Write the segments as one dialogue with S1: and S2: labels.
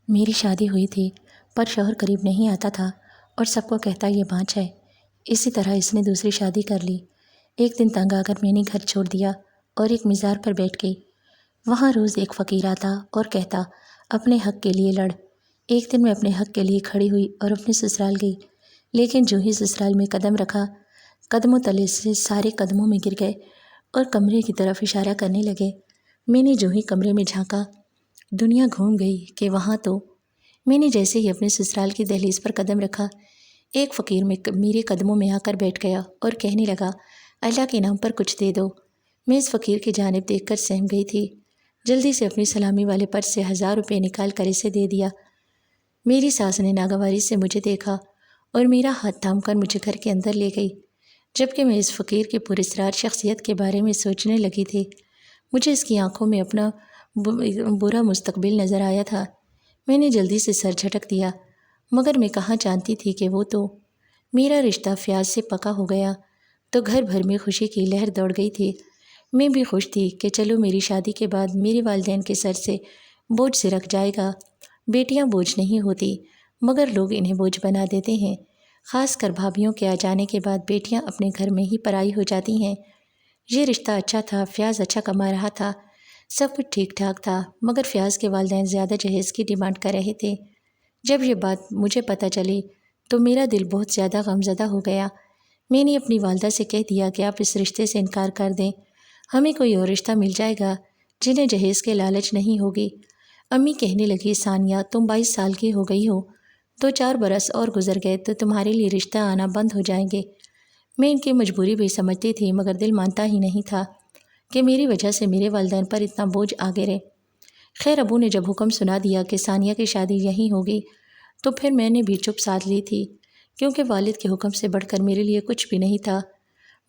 S1: میری شادی ہوئی تھی پر شوہر قریب نہیں آتا تھا اور سب کو کہتا یہ بانجھ ہے۔ اسی طرح اس نے دوسری شادی کر لی۔ ایک دن تنگ آ کر میں نے گھر چھوڑ دیا اور ایک مزار پر بیٹھ گئی۔ وہاں روز ایک فقیر آتا اور کہتا اپنے حق کے لیے لڑ۔ ایک دن میں اپنے حق کے لیے کھڑی ہوئی اور اپنے سسرال گئی، لیکن جو ہی سسرال میں قدم رکھا، قدموں تلے سے سارے قدموں میں گر گئے اور کمرے کی طرف اشارہ کرنے لگے۔ میں نے جو ہی کمرے میں جھانکا، دنیا گھوم گئی کہ وہاں تو میں نے جیسے ہی اپنے سسرال کی دہلیز پر قدم رکھا، ایک فقیر میرے قدموں میں آ کر بیٹھ گیا اور کہنے لگا اللہ کے نام پر کچھ دے دو۔ میں اس فقیر کی جانب دیکھ کر سہم گئی تھی۔ جلدی سے اپنی سلامی والے پرس سے 1000 روپے نکال کر اسے دے دیا۔ میری ساس نے ناگواری سے مجھے دیکھا اور میرا ہاتھ تھام کر مجھے گھر کے اندر لے گئی، جبکہ میں اس فقیر کی پراسرار شخصیت کے بارے میں سوچنے لگی تھی۔ مجھے اس کی آنکھوں میں اپنا برا مستقبل نظر آیا تھا۔ میں نے جلدی سے سر جھٹک دیا، مگر میں کہاں جانتی تھی کہ وہ تو میرا رشتہ فیاض سے پکا ہو گیا تو گھر بھر میں خوشی کی لہر دوڑ گئی تھی۔ میں بھی خوش تھی کہ چلو میری شادی کے بعد میرے والدین کے سر سے بوجھ سرک جائے گا۔ بیٹیاں بوجھ نہیں ہوتی، مگر لوگ انہیں بوجھ بنا دیتے ہیں۔ خاص کر بھابھیوں کے آ جانے کے بعد بیٹیاں اپنے گھر میں ہی پرائی ہو جاتی ہیں۔ یہ رشتہ اچھا تھا، فیاض اچھا کما رہا تھا، سب کچھ ٹھیک ٹھاک تھا، مگر فیاض کے والدین زیادہ جہیز کی ڈیمانڈ کر رہے تھے۔ جب یہ بات مجھے پتہ چلی تو میرا دل بہت زیادہ غمزدہ ہو گیا۔ میں نے اپنی والدہ سے کہہ دیا کہ آپ اس رشتے سے انکار کر دیں، ہمیں کوئی اور رشتہ مل جائے گا جنہیں جہیز کے لالچ نہیں ہوگی۔ امی کہنے لگی ثانیہ تم 22 سال کی ہو گئی ہو، 2-4 برس اور گزر گئے تو تمہارے لیے رشتہ آنا بند ہو جائیں گے۔ میں ان کی مجبوری بھی سمجھتی تھی، مگر دل مانتا ہی نہیں تھا کہ میری وجہ سے میرے والدین پر اتنا بوجھ آ گرے۔ خیر ابو نے جب حکم سنا دیا کہ ثانیہ کی شادی یہیں ہوگی تو پھر میں نے بھی چپ سادھ لی تھی، کیونکہ والد کے حکم سے بڑھ کر میرے لیے کچھ بھی نہیں تھا۔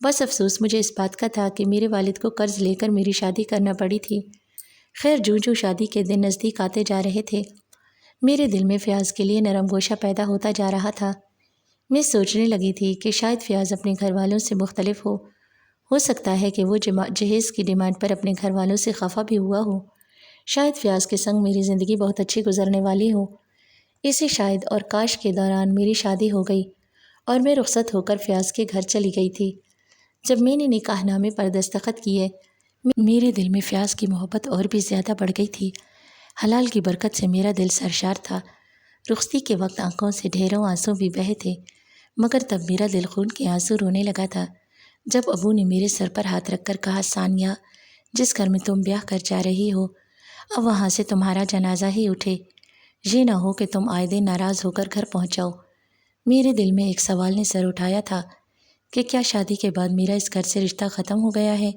S1: بس افسوس مجھے اس بات کا تھا کہ میرے والد کو قرض لے کر میری شادی کرنا پڑی تھی۔ خیر جو شادی کے دن نزدیک آتے جا رہے تھے، میرے دل میں فیاض کے لیے نرم گوشہ پیدا ہوتا جا رہا تھا۔ میں سوچنے لگی تھی کہ شاید فیاض اپنے گھر والوں سے مختلف ہو سکتا ہے کہ وہ جہیز کی ڈیمانڈ پر اپنے گھر والوں سے خفا بھی ہوا ہو۔ شاید فیاض کے سنگ میری زندگی بہت اچھی گزرنے والی ہو۔ اسی شاید اور کاش کے دوران میری شادی ہو گئی اور میں رخصت ہو کر فیاض کے گھر چلی گئی تھی۔ جب میں نے نکاح نامے پر دستخط کیے، میرے دل میں فیاض کی محبت اور بھی زیادہ بڑھ گئی تھی۔ حلال کی برکت سے میرا دل سرشار تھا۔ رخصتی کے وقت آنکھوں سے ڈھیروں آنسو بھی بہے تھے، مگر تب میرا دل خون کے آنسو رونے لگا تھا جب ابو نے میرے سر پر ہاتھ رکھ کر کہا ثانیہ جس گھر میں تم بیاہ کر جا رہی ہو اب وہاں سے تمہارا جنازہ ہی اٹھے، یہ نہ ہو کہ تم آئے دن ناراض ہو کر گھر پہنچ جاؤ۔ میرے دل میں ایک سوال نے سر اٹھایا تھا کہ کیا شادی کے بعد میرا اس گھر سے رشتہ ختم ہو گیا ہے؟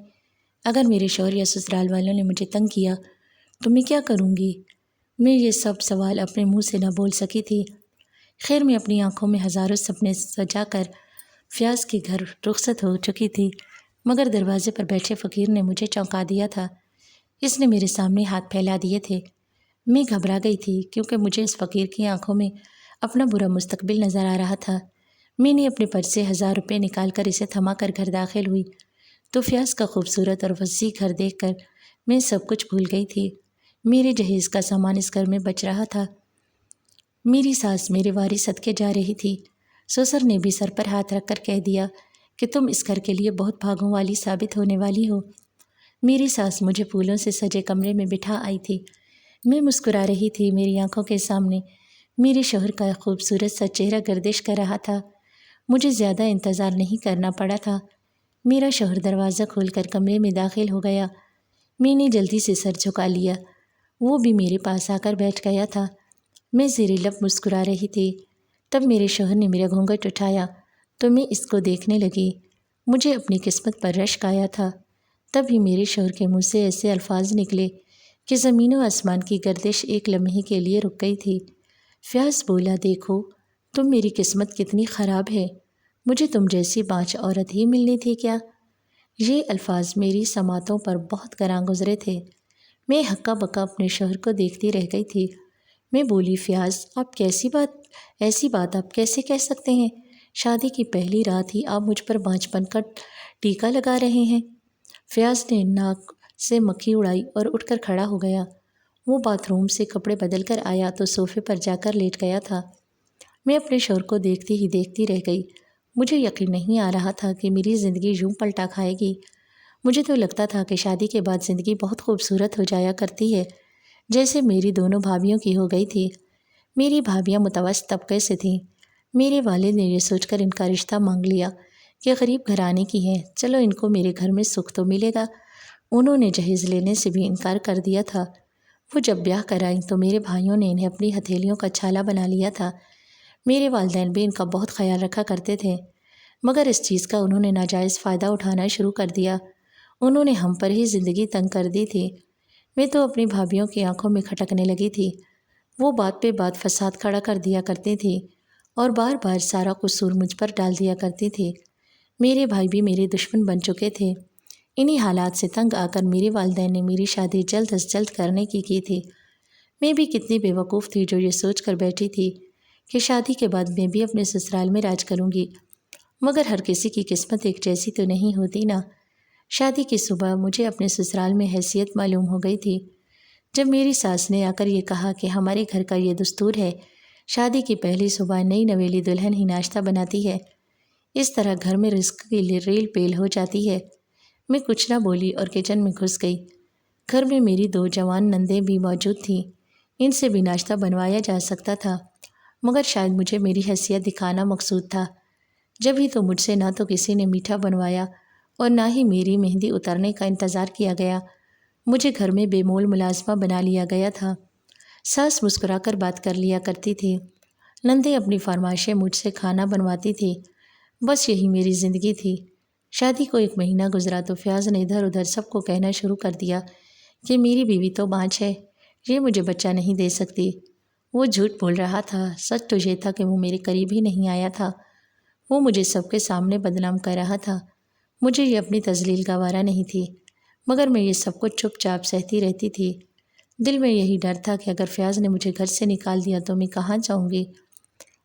S1: اگر میرے شوہر یا سسرال والوں نے مجھے تنگ کیا تو میں کیا کروں گی؟ میں یہ سب سوال اپنے منہ سے نہ بول سکی تھی۔ خیر میں اپنی آنکھوں میں ہزاروں سپنے سجا کر فیاض کے گھر رخصت ہو چکی تھی، مگر دروازے پر بیٹھے فقیر نے مجھے چونکا دیا تھا۔ اس نے میرے سامنے ہاتھ پھیلا دیے تھے۔ میں گھبرا گئی تھی کیونکہ مجھے اس فقیر کی آنکھوں میں اپنا برا مستقبل نظر آ رہا تھا۔ میں نے اپنے پرس سے 1000 روپے نکال کر اسے تھما کر گھر داخل ہوئی تو فیاض کا خوبصورت اور وسیع گھر دیکھ کر میں سب کچھ بھول گئی تھی۔ میرے جہیز کا سامان اس گھر میں بچ رہا تھا۔ میری ساس میرے واری صدقے جا رہی تھی۔ سسر نے بھی سر پر ہاتھ رکھ کر کہہ دیا کہ تم اس گھر کے لیے بہت بھاگوں والی ثابت ہونے والی ہو۔ میری ساس مجھے پھولوں سے سجے کمرے میں بٹھا آئی تھی۔ میں مسکرا رہی تھی۔ میری آنکھوں کے سامنے میرے شوہر کا خوبصورت سا چہرہ گردش کر رہا تھا۔ مجھے زیادہ انتظار نہیں کرنا پڑا تھا۔ میرا شوہر دروازہ کھول کر کمرے میں داخل ہو گیا۔ میں نے جلدی سے سر جھکا لیا۔ وہ بھی میرے پاس آ کر بیٹھ گیا تھا۔ میں زیر لب مسکرا رہی تھی۔ تب میرے شوہر نے میرا گھونگھٹ اٹھایا تو میں اس کو دیکھنے لگی۔ مجھے اپنی قسمت پر رشک آیا تھا۔ تب ہی میرے شوہر کے منہ سے ایسے الفاظ نکلے کہ زمین و آسمان کی گردش ایک لمحے کے لیے رک گئی تھی۔ فیاض بولا دیکھو تم میری قسمت کتنی خراب ہے، مجھے تم جیسی بانجھ عورت ہی ملنی تھی کیا؟ یہ الفاظ میری سماعتوں پر بہت گراں گزرے تھے۔ میں ہکا بکا اپنے شوہر کو دیکھتی رہ گئی تھی۔ میں بولی فیاض آپ ایسی بات آپ کیسے کہہ سکتے ہیں؟ شادی کی پہلی رات ہی آپ مجھ پر بانجھ پن کا ٹیکا لگا رہے ہیں۔ فیاض نے ناک سے مکھی اڑائی اور اٹھ کر کھڑا ہو گیا وہ باتھ روم سے کپڑے بدل کر آیا تو صوفے پر جا کر لیٹ گیا تھا۔ میں اپنے شوہر کو دیکھتی ہی دیکھتی رہ گئی۔ مجھے یقین نہیں آ رہا تھا کہ میری زندگی یوں پلٹا کھائے گی۔ مجھے تو لگتا تھا کہ شادی کے بعد زندگی بہت خوبصورت ہو جایا کرتی ہے، جیسے میری دونوں بھابھیوں کی ہو گئی تھی۔ میری بھابھیاں متوسط طبقے سے تھیں۔ میرے والد نے یہ سوچ کر ان کا رشتہ مانگ لیا کہ غریب گھرانے کی ہیں، چلو ان کو میرے گھر میں سکھ تو ملے گا۔ انہوں نے جہیز لینے سے بھی انکار کر دیا تھا۔ وہ جب بیاہ کرائیں تو میرے بھائیوں نے انہیں اپنی ہتھیلیوں کا چھالا بنا لیا تھا۔ میرے والدین بھی ان کا بہت خیال رکھا کرتے تھے، مگر اس چیز کا انہوں نے ناجائز فائدہ اٹھانا شروع کر دیا۔ انہوں نے ہم پر ہی زندگی تنگ کر دی تھی۔ میں تو اپنی بھابھیوں کی آنکھوں میں کھٹکنے لگی تھی۔ وہ بات پہ بات فساد کھڑا کر دیا کرتی تھی اور بار بار سارا قصور مجھ پر ڈال دیا کرتی تھی۔ میرے بھائی بھی میرے دشمن بن چکے تھے۔ انہی حالات سے تنگ آ کر میرے والدین نے میری شادی جلد از جلد کرنے کی تھی۔ میں بھی کتنی بے وقوف تھی جو یہ سوچ کر بیٹھی تھی کہ شادی کے بعد میں بھی اپنے سسرال میں راج کروں گی، مگر ہر کسی کی قسمت ایک جیسی تو نہیں ہوتی نا۔ شادی کی صبح مجھے اپنے سسرال میں حیثیت معلوم ہو گئی تھی۔ جب میری ساس نے آ کر یہ کہا کہ ہمارے گھر کا یہ دستور ہے، شادی کی پہلی صبح نئی نویلی دلہن ہی ناشتہ بناتی ہے، اس طرح گھر میں رزق کی ریل پیل ہو جاتی ہے، میں کچھ نہ بولی اور کچن میں گھس گئی۔ گھر میں میری 2 جوان نندیں بھی موجود تھیں، ان سے بھی ناشتہ بنوایا جا سکتا تھا، مگر شاید مجھے میری حیثیت دکھانا مقصود تھا۔ جب ہی تو مجھ سے نہ تو کسی نے میٹھا بنوایا اور نہ ہی میری مہندی اترنے کا انتظار کیا گیا۔ مجھے گھر میں بے مول ملازمہ بنا لیا گیا تھا۔ ساس مسکرا کر بات کر لیا کرتی تھی، نندیں اپنی فرمائشیں مجھ سے کھانا بنواتی تھی، بس یہی میری زندگی تھی۔ شادی کو 1 مہینہ گزرا تو فیاض نے ادھر ادھر سب کو کہنا شروع کر دیا کہ میری بیوی تو بانجھ ہے، یہ مجھے بچہ نہیں دے سکتی۔ وہ جھوٹ بول رہا تھا، سچ تو یہ تھا کہ وہ میرے قریب ہی نہیں آیا تھا۔ وہ مجھے سب کے سامنے بدنام کر رہا تھا۔ مجھے یہ اپنی تذلیل گوارا نہیں تھی، مگر میں یہ سب کچھ چپ چاپ سہتی رہتی تھی۔ دل میں یہی ڈر تھا کہ اگر فیاض نے مجھے گھر سے نکال دیا تو میں کہاں جاؤں گی؟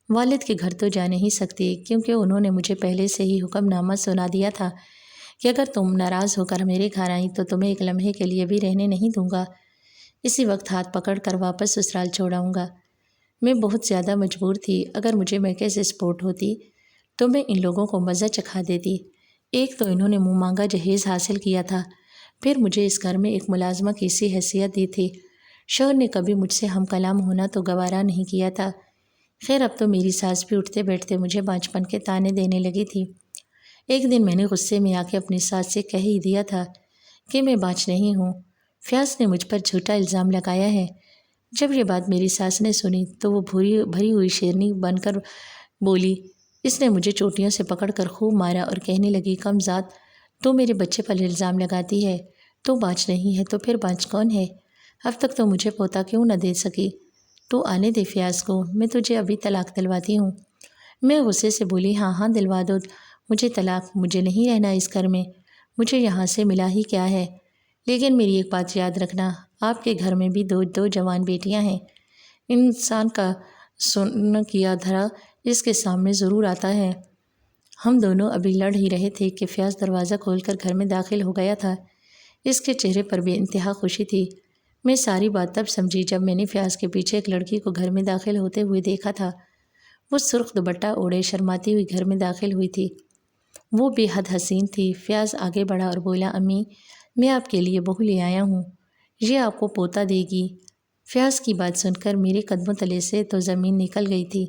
S1: والد کے گھر تو جا نہیں سکتی، کیونکہ انہوں نے مجھے پہلے سے ہی حکم نامہ سنا دیا تھا کہ اگر تم ناراض ہو کر میرے گھر آئیں تو تمہیں 1 لمحے کے لیے بھی رہنے نہیں دوں گا، اسی وقت ہاتھ پکڑ کر واپس سسرال چھوڑاؤں گا۔ میں بہت زیادہ مجبور تھی، اگر مجھے میکے سے سپورٹ ہوتی تو میں ان لوگوں کو مزہ چکھا دیتی۔ ایک تو انہوں نے منہ مانگا جہیز حاصل کیا تھا، پھر مجھے اس گھر میں ایک ملازمہ کی سی حیثیت دی تھی۔ شوہر نے کبھی مجھ سے ہم کلام ہونا تو گوارا نہیں کیا تھا۔ خیر اب تو میری ساس بھی اٹھتے بیٹھتے مجھے بانجھپن کے طعنے دینے لگی تھی۔ ایک دن میں نے غصے میں آ کے اپنی ساس سے کہہ ہی دیا تھا کہ میں بانجھ نہیں ہوں، فیاض نے مجھ پر جھوٹا الزام لگایا ہے۔ جب یہ بات میری ساس نے سنی تو وہ بھری ہوئی شیرنی بن کر بولی۔ اس نے مجھے چوٹیوں سے پکڑ کر خوب مارا اور کہنے لگی، کم ذات، تو میرے بچے پر الزام لگاتی ہے، تو بانجھ نہیں ہے تو پھر بانجھ کون ہے؟ اب تک تو مجھے پوتا کیوں نہ دے سکی؟ تو آنے دے فیاض کو، میں تجھے ابھی طلاق دلواتی ہوں۔ میں غصے سے بولی، ہاں ہاں دلوا دو مجھے طلاق، مجھے نہیں رہنا اس گھر میں، مجھے یہاں سے ملا ہی کیا ہے؟ لیکن میری ایک بات یاد رکھنا، آپ کے گھر میں بھی 2 جوان بیٹیاں ہیں، انسان کا سن کیا دھرا اس کے سامنے ضرور آتا ہے۔ ہم دونوں ابھی لڑ ہی رہے تھے کہ فیاض دروازہ کھول کر گھر میں داخل ہو گیا تھا۔ اس کے چہرے پر بے انتہا خوشی تھی۔ میں ساری بات تب سمجھی جب میں نے فیاض کے پیچھے ایک لڑکی کو گھر میں داخل ہوتے ہوئے دیکھا تھا۔ وہ سرخ دوپٹہ اوڑھے شرماتی ہوئی گھر میں داخل ہوئی تھی۔ وہ بے حد حسین تھی۔ فیاض آگے بڑھا اور بولا، امی، میں آپ کے لیے بہو لے آیا ہوں، یہ آپ کو پوتا دے گی۔ فیاض کی بات سن کر میرے قدموں تلے سے تو زمین نکل گئی تھی،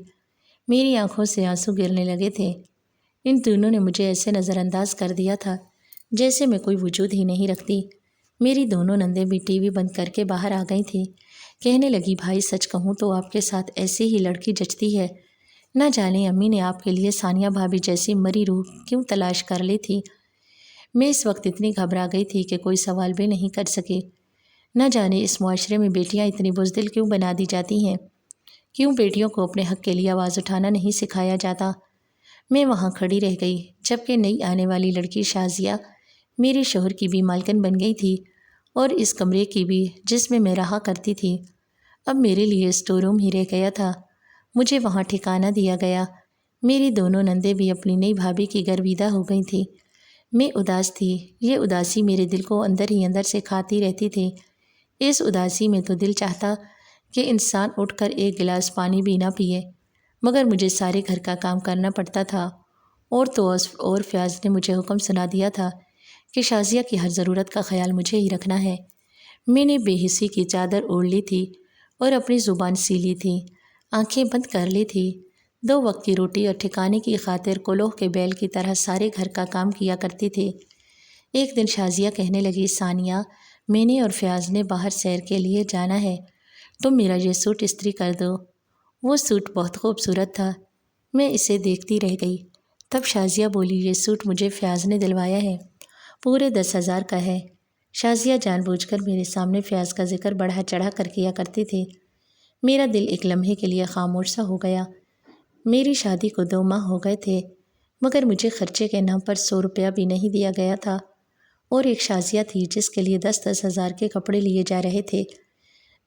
S1: میری آنکھوں سے آنسو گرنے لگے تھے۔ ان دونوں نے مجھے ایسے نظر انداز کر دیا تھا جیسے میں کوئی وجود ہی نہیں رکھتی۔ میری دونوں نندیں بھی ٹی وی بند کر کے باہر آ گئی تھیں۔ کہنے لگی، بھائی سچ کہوں تو آپ کے ساتھ ایسی ہی لڑکی جچتی ہے، نہ جانے امی نے آپ کے لیے ثانیہ بھابھی جیسی مری روح کیوں تلاش کر لی تھی۔ میں اس وقت اتنی گھبرا گئی تھی کہ کوئی سوال بھی نہیں کر سکی۔ نہ جانے اس معاشرے میں بیٹیاں اتنی بزدل کیوں بنا دی جاتی ہیں، کیوں بیٹیوں کو اپنے حق کے لیے آواز اٹھانا نہیں سکھایا جاتا۔ میں وہاں کھڑی رہ گئی جبکہ نئی آنے والی لڑکی شازیہ میرے شوہر کی بھی مالکن بن گئی تھی اور اس کمرے کی بھی جس میں رہا کرتی تھی۔ اب میرے لیے اسٹور روم ہی رہ گیا تھا، مجھے وہاں ٹھکانہ دیا گیا۔ میری دونوں نندیں بھی اپنی نئی بھابھی کی گرویدہ ہو گئی تھیں۔ میں اداس تھی، یہ اداسی میرے دل کو اندر ہی اندر سے کھاتی رہتی تھی۔ اس اداسی میں تو دل چاہتا کہ انسان اٹھ کر ایک گلاس پانی بھی نہ پیے، مگر مجھے سارے گھر کا کام کرنا پڑتا تھا، اور فیاض نے مجھے حکم سنا دیا تھا کہ شازیہ کی ہر ضرورت کا خیال مجھے ہی رکھنا ہے۔ میں نے بے حسی کی چادر اوڑھ لی تھی اور اپنی زبان سی لی تھی، آنکھیں بند کر لی تھی۔ 2 وقت کی روٹی اور ٹھکانے کی خاطر کلوہ کے بیل کی طرح سارے گھر کا کام کیا کرتی تھی۔ ایک دن شازیہ کہنے لگی، ثانیہ، میں نے اور فیاض نے باہر سیر کے لیے جانا ہے، تم میرا یہ سوٹ استری کر دو۔ وہ سوٹ بہت خوبصورت تھا، میں اسے دیکھتی رہ گئی۔ تب شازیہ بولی، یہ سوٹ مجھے فیاض نے دلوایا ہے، پورے 10,000 کا ہے۔ شازیہ جان بوجھ کر میرے سامنے فیاض کا ذکر بڑھا چڑھا کر کیا کرتی تھی۔ میرا دل ایک لمحے کے لیے خاموش سا ہو گیا۔ میری شادی کو 2 ماہ ہو گئے تھے، مگر مجھے خرچے کے نام پر 100 روپیہ بھی نہیں دیا گیا تھا، اور ایک شازیہ تھی جس کے لیے 10-10 ہزار کے کپڑے لیے جا رہے تھے۔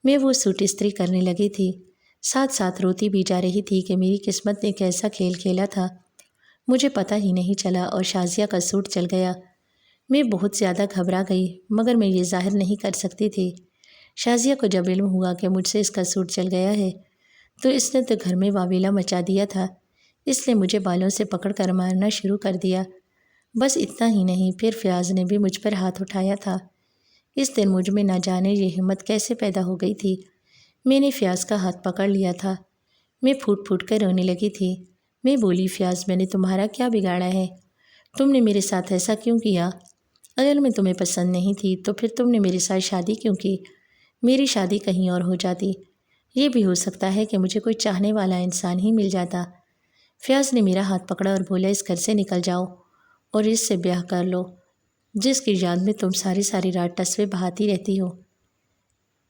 S1: میں وہ سوٹ استری کرنے لگی تھی، ساتھ ساتھ روتی بھی جا رہی تھی کہ میری قسمت نے کیسا کھیل کھیلا تھا، مجھے پتہ ہی نہیں چلا اور شازیہ کا سوٹ چل گیا۔ میں بہت زیادہ گھبرا گئی، مگر میں یہ ظاہر نہیں کر سکتی تھی۔ شازیہ کو جب علم ہوا کہ مجھ سے اس کا سوٹ چل گیا ہے تو اس نے تو گھر میں واویلا مچا دیا تھا۔ اس نے مجھے بالوں سے پکڑ کر مارنا شروع کر دیا۔ بس اتنا ہی نہیں، پھر فیاض نے بھی مجھ پر ہاتھ اٹھایا تھا۔ اس دن مجھ میں نہ جانے یہ ہمت کیسے پیدا ہو گئی تھی۔ میں نے فیاض کا ہاتھ پکڑ لیا تھا، میں پھوٹ پھوٹ کر رونے لگی تھی۔ میں بولی، فیاض، میں نے تمہارا کیا بگاڑا ہے؟ تم نے میرے ساتھ ایسا کیوں کیا؟ اگر میں تمہیں پسند نہیں تھی تو پھر تم نے میرے ساتھ شادی کیوں کی؟ میری شادی کہیں اور ہو جاتی، یہ بھی ہو سکتا ہے کہ مجھے کوئی چاہنے والا انسان ہی مل جاتا۔ فیاض نے میرا ہاتھ پکڑا اور بولا، اس گھر سے نکل جاؤ اور اس سے بیاہ کر لو جس کی یاد میں تم ساری رات ٹسوے بہاتی رہتی ہو۔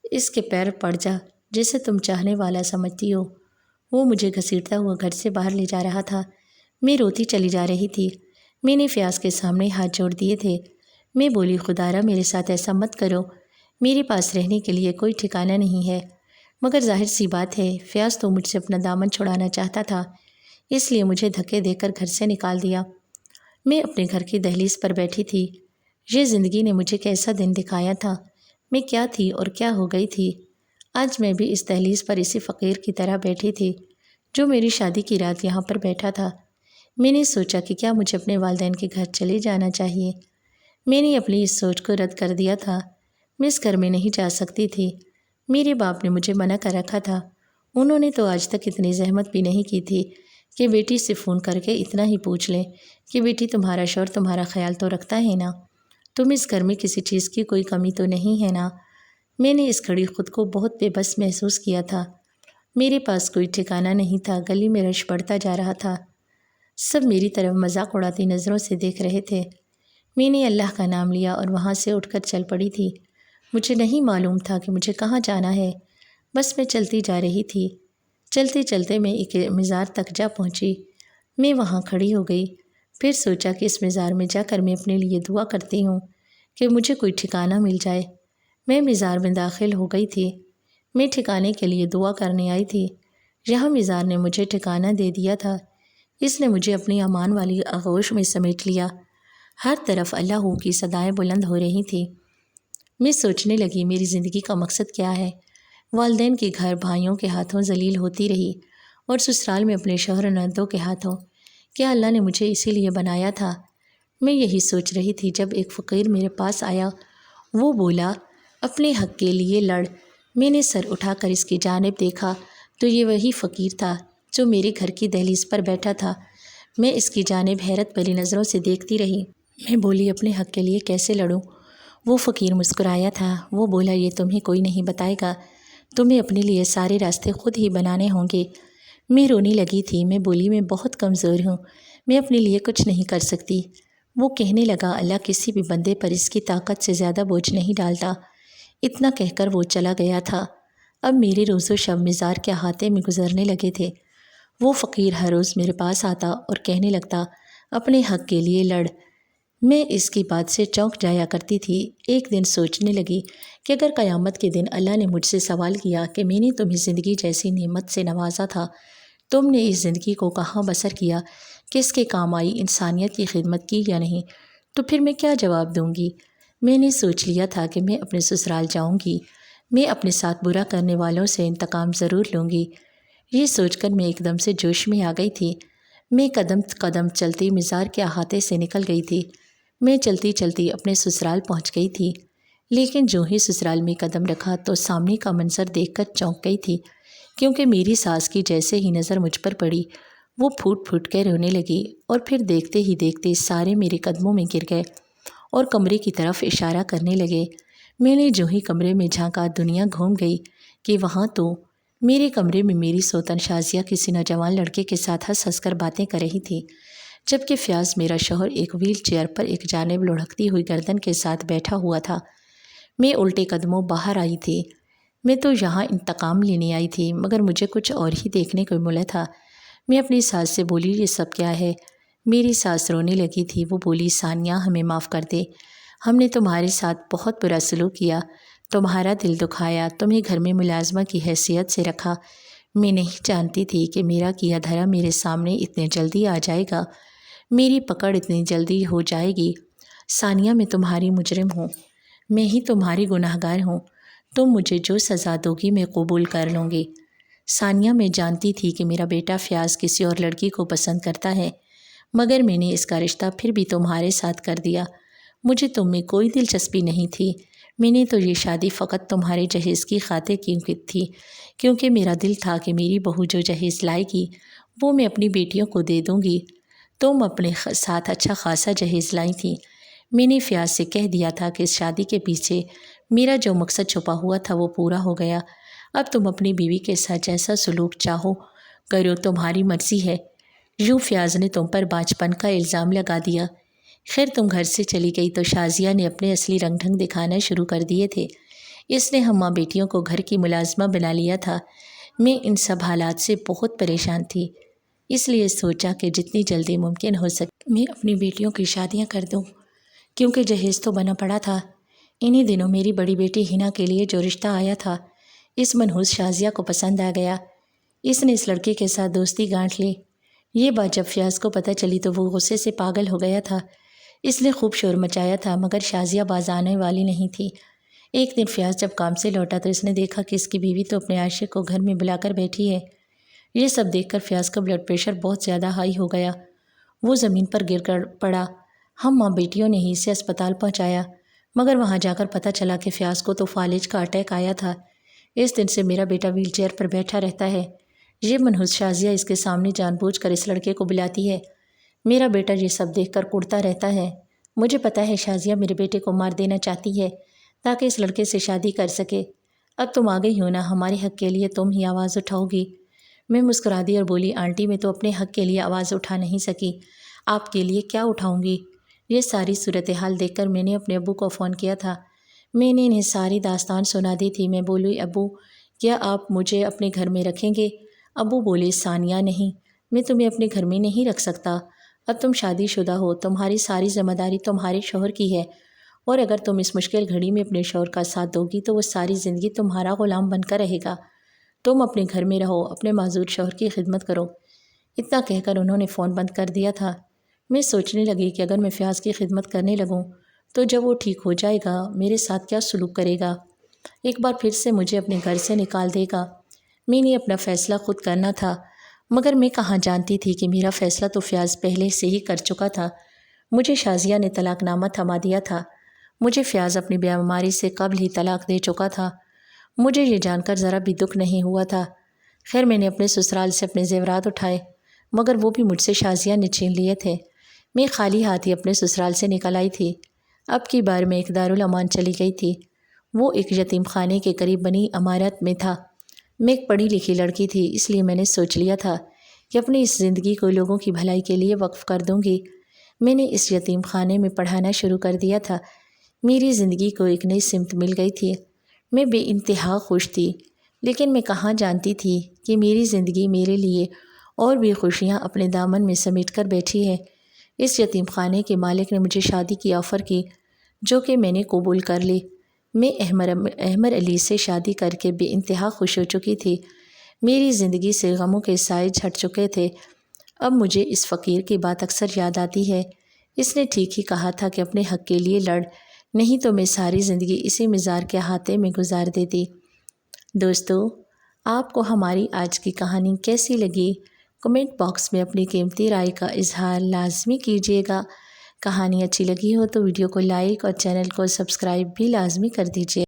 S1: اس کے پیر پڑ جا جسے تم چاہنے والا سمجھتی ہو۔ وہ مجھے گھسیٹتا ہوا گھر سے باہر لے جا رہا تھا۔ میں روتی چلی جا رہی تھی۔ میں نے فیاض کے سامنے ہاتھ جوڑ دیے تھے۔ میں بولی، خدا را میرے ساتھ ایسا مت کرو، میرے پاس رہنے کے لیے کوئی ٹھکانہ نہیں ہے، مگر ظاہر سی بات ہے فیاض تو مجھ سے اپنا دامن چھڑانا چاہتا تھا، اس لیے مجھے دھکے دے کر گھر سے نکال دیا۔ میں اپنے گھر کی دہلیز پر بیٹھی تھی۔ یہ زندگی نے مجھے کیسا دن دکھایا تھا، میں کیا تھی اور کیا ہو گئی تھی۔ آج میں بھی اس دہلیز پر اسی فقیر کی طرح بیٹھی تھی جو میری شادی کی رات یہاں پر بیٹھا تھا۔ میں نے سوچا کہ کیا مجھے اپنے والدین کے گھر چلے جانا چاہیے۔ میں نے اپنی اس سوچ کو رد کر دیا تھا۔ میں اس گھر میں نہیں جا سکتی تھی، میرے باپ نے مجھے منع کر رکھا تھا۔ انہوں نے تو آج تک اتنی زحمت بھی نہیں کی تھی کہ بیٹی سے فون کر کے اتنا ہی پوچھ لیں کہ بیٹی تمہارا شوہر تمہارا خیال تو رکھتا ہے نا، تم اس گھر میں کسی چیز کی کوئی کمی تو نہیں ہے نا۔ میں نے اس گھڑی خود کو بہت بے بس محسوس کیا تھا۔ میرے پاس کوئی ٹھکانہ نہیں تھا، گلی میں رش بڑھتا جا رہا تھا، سب میری طرف مذاق اڑاتی نظروں سے دیکھ رہے تھے۔ میں نے اللہ کا نام لیا اور وہاں سے اٹھ کر چل پڑی تھی۔ مجھے نہیں معلوم تھا کہ مجھے کہاں جانا ہے، بس میں چلتی جا رہی تھی۔ چلتے چلتے میں ایک مزار تک جا پہنچی۔ میں وہاں کھڑی ہو گئی، پھر سوچا کہ اس مزار میں جا کر میں اپنے لیے دعا کرتی ہوں کہ مجھے کوئی ٹھکانہ مل جائے۔ میں مزار میں داخل ہو گئی تھی۔ میں ٹھکانے کے لیے دعا کرنے آئی تھی۔ یہاں مزار نے مجھے ٹھکانہ دے دیا تھا، اس نے مجھے اپنی امان والی آغوش میں سمیٹ لیا۔ ہر طرف اللہ کی صدائیں بلند ہو رہی تھیں۔ میں سوچنے لگی، میری زندگی کا مقصد کیا ہے؟ والدین کے گھر بھائیوں کے ہاتھوں ذلیل ہوتی رہی اور سسرال میں اپنے شوہر نندوں کے ہاتھوں۔ کیا اللہ نے مجھے اسی لیے بنایا تھا؟ میں یہی سوچ رہی تھی جب ایک فقیر میرے پاس آیا۔ وہ بولا، اپنے حق کے لیے لڑ۔ میں نے سر اٹھا کر اس کی جانب دیکھا تو یہ وہی فقیر تھا جو میرے گھر کی دہلیز پر بیٹھا تھا۔ میں اس کی جانب حیرت بھری نظروں سے دیکھتی رہی۔ میں بولی، اپنے حق کے لیے کیسے لڑوں؟ وہ فقیر مسکرایا تھا۔ وہ بولا، یہ تمہیں کوئی نہیں بتائے گا، تمہیں اپنے لیے سارے راستے خود ہی بنانے ہوں گے۔ میں رونے لگی تھی۔ میں بولی، میں بہت کمزور ہوں، میں اپنے لیے کچھ نہیں کر سکتی۔ وہ کہنے لگا، اللہ کسی بھی بندے پر اس کی طاقت سے زیادہ بوجھ نہیں ڈالتا۔ اتنا کہہ کر وہ چلا گیا تھا۔ اب میرے روز و شب مزار کے احاطے میں گزرنے لگے تھے۔ وہ فقیر ہر روز میرے پاس آتا اور کہنے لگتا، اپنے حق کے لیے لڑ۔ میں اس کی بات سے چونک جایا کرتی تھی۔ ایک دن سوچنے لگی کہ اگر قیامت کے دن اللہ نے مجھ سے سوال کیا کہ میں نے تمہیں زندگی جیسی نعمت سے نوازا تھا، تم نے اس زندگی کو کہاں بسر کیا، کس کے کام آئی، انسانیت کی خدمت کی یا نہیں، تو پھر میں کیا جواب دوں گی؟ میں نے سوچ لیا تھا کہ میں اپنے سسرال جاؤں گی، میں اپنے ساتھ برا کرنے والوں سے انتقام ضرور لوں گی۔ یہ سوچ کر میں ایک دم سے جوش میں آ گئی تھی۔ میں قدم قدم چلتی مزار کے احاطے سے نکل گئی تھی۔ میں چلتی چلتی اپنے سسرال پہنچ گئی تھی، لیکن جو ہی سسرال میں قدم رکھا تو سامنے کا منظر دیکھ کر چونک گئی تھی، کیونکہ میری ساس کی جیسے ہی نظر مجھ پر پڑی وہ پھوٹ پھوٹ کے رونے لگی، اور پھر دیکھتے ہی دیکھتے سارے میرے قدموں میں گر گئے اور کمرے کی طرف اشارہ کرنے لگے۔ میں نے جو ہی کمرے میں جھانکا دنیا گھوم گئی کہ وہاں تو میرے کمرے میں میری سوتن شازیہ کسی نوجوان لڑکے کے ساتھ ہنس ہنس کر باتیں کر رہی تھی، جبکہ فیاض میرا شوہر ایک ویل چیئر پر ایک جانب لڑھکتی ہوئی گردن کے ساتھ بیٹھا ہوا تھا۔ میں الٹے قدموں باہر آئی تھی۔ میں تو یہاں انتقام لینے آئی تھی، مگر مجھے کچھ اور ہی دیکھنے کو ملا تھا۔ میں اپنی ساس سے بولی، یہ سب کیا ہے؟ میری ساس رونے لگی تھی۔ وہ بولی، ثانیہ ہمیں معاف کر دے، ہم نے تمہارے ساتھ بہت برا سلوک کیا، تمہارا دل دکھایا، تمہیں گھر میں ملازمہ کی حیثیت سے رکھا۔ میں نہیں جانتی تھی کہ میرا کیا دھرا میرے سامنے اتنے جلدی آ جائے گا، میری پکڑ اتنی جلدی ہو جائے گی۔ ثانیہ میں تمہاری مجرم ہوں، میں ہی تمہاری گناہگار ہوں، تم مجھے جو سزا دو گی میں قبول کر لوں گی۔ ثانیہ میں جانتی تھی کہ میرا بیٹا فیاض کسی اور لڑکی کو پسند کرتا ہے، مگر میں نے اس کا رشتہ پھر بھی تمہارے ساتھ کر دیا۔ مجھے تم میں کوئی دلچسپی نہیں تھی، میں نے تو یہ شادی فقط تمہارے جہیز کی خاطر کی تھی، کیونکہ میرا دل تھا کہ میری بہو جو جہیز لائے گی وہ میں اپنی بیٹیوں کو دے دوں گی۔ تم اپنے ساتھ اچھا خاصا جہیز لائی تھی۔ میں نے فیاض سے کہہ دیا تھا کہ اس شادی کے پیچھے میرا جو مقصد چھپا ہوا تھا وہ پورا ہو گیا۔ اب تم اپنی بیوی کے ساتھ جیسا سلوک چاہو کرو، تمہاری مرضی ہے۔ یوں فیاض نے تم پر بانجھپن کا الزام لگا دیا۔ خیر تم گھر سے چلی گئی تو شازیہ نے اپنے اصلی رنگ ڈھنگ دکھانا شروع کر دیے تھے۔ اس نے ہم ماں بیٹیوں کو گھر کی ملازمہ بنا لیا تھا۔ میں ان سب حالات سے بہت پریشان تھی، اس لیے سوچا کہ جتنی جلدی ممکن ہو سکے میں اپنی بیٹیوں کی شادیاں کر دوں، کیونکہ جہیز تو بنا پڑا تھا۔ انہی دنوں میری بڑی بیٹی ہنا کے لیے جو رشتہ آیا تھا اس منحوس شازیہ کو پسند آ گیا۔ اس نے اس لڑکے کے ساتھ دوستی گانٹھ لی۔ یہ بات جب فیاض کو پتہ چلی تو وہ غصے سے پاگل ہو گیا تھا۔ اس نے خوب شور مچایا تھا، مگر شازیہ باز آنے والی نہیں تھی۔ ایک دن فیاض جب کام سے لوٹا تو اس نے دیکھا کہ اس کی بیوی تو اپنے عاشق کو گھر میں بلا کر بیٹھی ہے۔ یہ سب دیکھ کر فیاض کا بلڈ پریشر بہت زیادہ ہائی ہو گیا۔ وہ زمین پر گر کر پڑا۔ ہم ماں بیٹیوں نے ہی اسے اسپتال پہنچایا، مگر وہاں جا کر پتہ چلا کہ فیاض کو تو فالج کا اٹیک آیا تھا۔ اس دن سے میرا بیٹا ویل چیئر پر بیٹھا رہتا ہے۔ یہ منحوس شازیہ اس کے سامنے جان بوجھ کر اس لڑکے کو بلاتی ہے۔ میرا بیٹا یہ سب دیکھ کر کڑتا رہتا ہے۔ مجھے پتہ ہے شازیہ میرے بیٹے کو مار دینا چاہتی ہے تاکہ اس لڑکے سے شادی کر سکے۔ اب تم آ گئی ہو نا، ہمارے حق کے لیے تم ہی آواز اٹھاؤ گی۔ میں مسکرا دی اور بولی، آنٹی میں تو اپنے حق کے لیے آواز اٹھا نہیں سکی، آپ کے لیے کیا اٹھاؤں گی؟ یہ ساری صورتحال دیکھ کر میں نے اپنے ابو کو فون کیا تھا۔ میں نے انہیں ساری داستان سنا دی تھی۔ میں بولی، ابو کیا آپ مجھے اپنے گھر میں رکھیں گے؟ ابو بولے، ثانیہ نہیں، میں تمہیں اپنے گھر میں نہیں رکھ سکتا۔ اب تم شادی شدہ ہو، تمہاری ساری ذمہ داری تمہارے شوہر کی ہے، اور اگر تم اس مشکل گھڑی میں اپنے شوہر کا ساتھ دو گی تو وہ ساری زندگی تمہارا غلام بن کر رہے گا۔ تم اپنے گھر میں رہو، اپنے معذور شوہر کی خدمت کرو۔ اتنا کہہ کر انہوں نے فون بند کر دیا تھا۔ میں سوچنے لگی کہ اگر میں فیاض کی خدمت کرنے لگوں تو جب وہ ٹھیک ہو جائے گا میرے ساتھ کیا سلوک کرے گا؟ ایک بار پھر سے مجھے اپنے گھر سے نکال دے گا۔ میں نے اپنا فیصلہ خود کرنا تھا، مگر میں کہاں جانتی تھی کہ میرا فیصلہ تو فیاض پہلے سے ہی کر چکا تھا۔ مجھے شازیہ نے طلاق نامہ تھما دیا تھا۔ مجھے فیاض اپنی بیماری سے قبل ہی طلاق دے چکا تھا۔ مجھے یہ جان کر ذرا بھی دکھ نہیں ہوا تھا۔ خیر میں نے اپنے سسرال سے اپنے زیورات اٹھائے، مگر وہ بھی مجھ سے شازیہ نے چھین لیے تھے۔ میں خالی ہاتھ ہی اپنے سسرال سے نکل آئی تھی۔ اب کی بار میں ایک دارالامان چلی گئی تھی۔ وہ ایک یتیم خانے کے قریب بنی عمارت میں تھا۔ میں ایک پڑھی لکھی لڑکی تھی، اس لیے میں نے سوچ لیا تھا کہ اپنی اس زندگی کو لوگوں کی بھلائی کے لیے وقف کر دوں گی۔ میں نے اس یتیم خانے میں پڑھانا شروع کر دیا تھا۔ میری زندگی کو ایک نئی سمت مل گئی تھی۔ میں بے انتہا خوش تھی، لیکن میں کہاں جانتی تھی کہ میری زندگی میرے لیے اور بھی خوشیاں اپنے دامن میں سمیٹ کر بیٹھی ہے۔ اس یتیم خانے کے مالک نے مجھے شادی کی آفر کی، جو کہ میں نے قبول کر لی۔ میں احمر علی سے شادی کر کے بے انتہا خوش ہو چکی تھی۔ میری زندگی سے غموں کے سائے جھٹ چکے تھے۔ اب مجھے اس فقیر کی بات اکثر یاد آتی ہے۔ اس نے ٹھیک ہی کہا تھا کہ اپنے حق کے لیے لڑ، نہیں تو میں ساری زندگی اسی مزار کے احاطے میں گزار دیتی۔ دوستو، آپ کو ہماری آج کی کہانی کیسی لگی؟ کمنٹ باکس میں اپنی قیمتی رائے کا اظہار لازمی کیجیے گا۔ کہانی اچھی لگی ہو تو ویڈیو کو لائک اور چینل کو سبسکرائب بھی لازمی کر دیجیے۔